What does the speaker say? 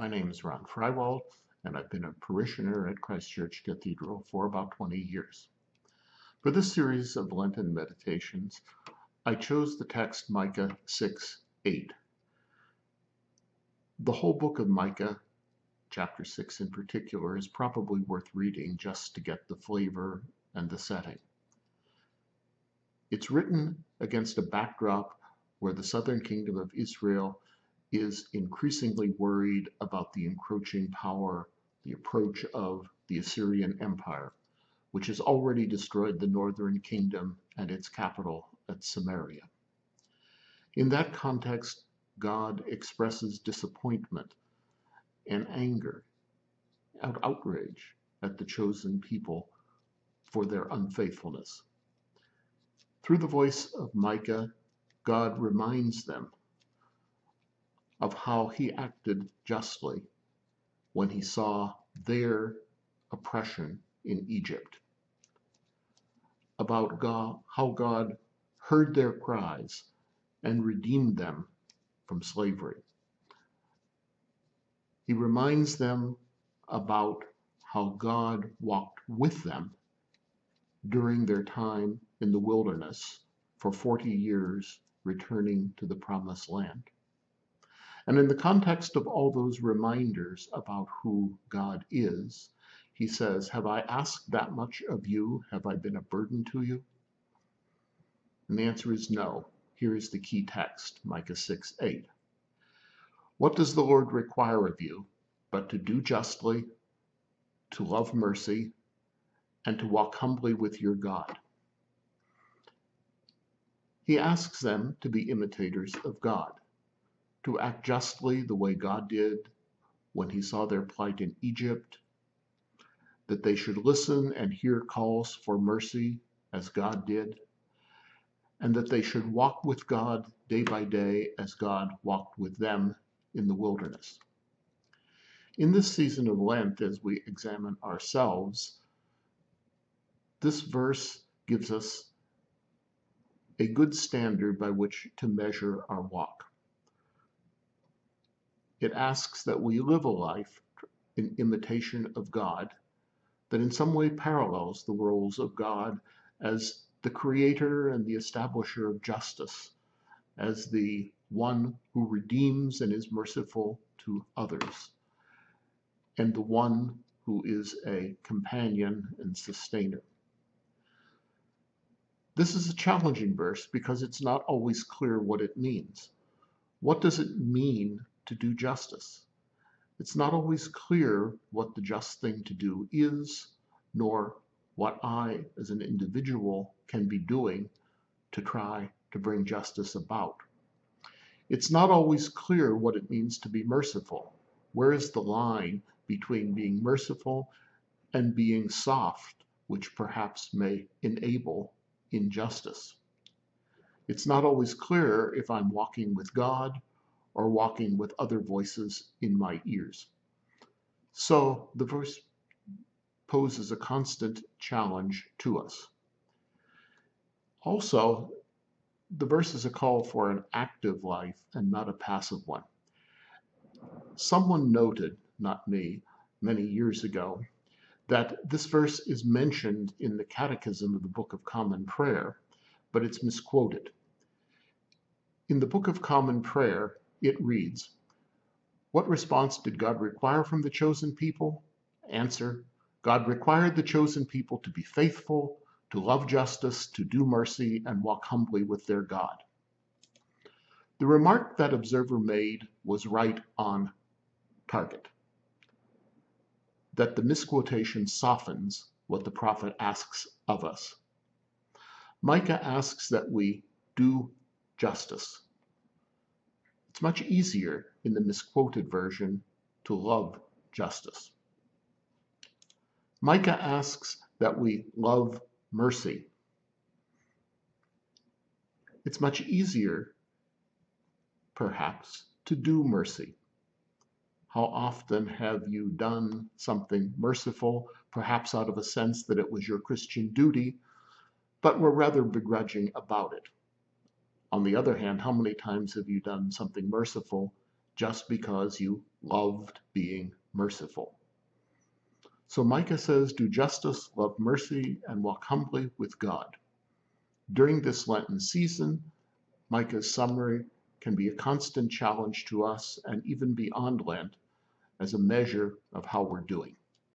name is Ron Freiwald, and I've been a parishioner at Church Cathedral for about 20 years. For this series of Lenten meditations, I chose the text Micah 6:8. The whole book of Micah, chapter 6 in particular, is probably worth reading just to get the flavor and the setting. It's written against a backdrop where the southern kingdom of Israel is increasingly worried about the encroaching power, the approach of the Assyrian Empire, which has already destroyed the northern kingdom and its capital at Samaria. In that context, God expresses disappointment and anger and outrage at the chosen people for their unfaithfulness. Through the voice of Micah, God reminds them of how he acted justly when he saw their oppression in Egypt, about how God heard their cries and redeemed them from slavery. He reminds them about how God walked with them during their time in the wilderness for 40 years, returning to the promised land. And in the context of all those reminders about who God is, he says, "Have I asked that much of you? Have I been a burden to you?" And the answer is no. Here is the key text, Micah 6:8. What does the Lord require of you but to do justly, to love mercy, and to walk humbly with your God? He asks them to be imitators of God, to act justly the way God did when he saw their plight in Egypt, that they should listen and hear calls for mercy as God did, and that they should walk with God day by day as God walked with them in the wilderness. In this season of Lent, as we examine ourselves, this verse gives us a good standard by which to measure our walk. It asks that we live a life in imitation of God that in some way parallels the roles of God as the creator and the establisher of justice, as the one who redeems and is merciful to others, and the one who is a companion and sustainer. This is a challenging verse because it's not always clear what it means. What does it mean to do justice? It's not always clear what the just thing to do is, nor what I, as an individual, can be doing to try to bring justice about. It's not always clear what it means to be merciful. Where is the line between being merciful and being soft, which perhaps may enable injustice? It's not always clear if I'm walking with God or walking with other voices in my ears. So the verse poses a constant challenge to us. Also, the verse is a call for an active life and not a passive one. Someone noted, not me, many years ago, that this verse is mentioned in the Catechism of the Book of Common Prayer, but it's misquoted. In the Book of Common Prayer, it reads, "What response did God require from the chosen people?" Answer, God required the chosen people to be faithful, to love justice, to do mercy, and walk humbly with their God. The remark that observer made was right on target, that the misquotation softens what the prophet asks of us. Micah asks that we do justice. It's much easier in the misquoted version to love justice. Micah asks that we love mercy. It's much easier, perhaps, to do mercy. How often have you done something merciful, perhaps out of a sense that it was your Christian duty, but were rather begrudging about it? On the other hand, how many times have you done something merciful just because you loved being merciful. So Micah says, do justice, love mercy, and walk humbly with God. During this Lenten season, Micah's summary can be a constant challenge to us and even beyond Lent as a measure of how we're doing.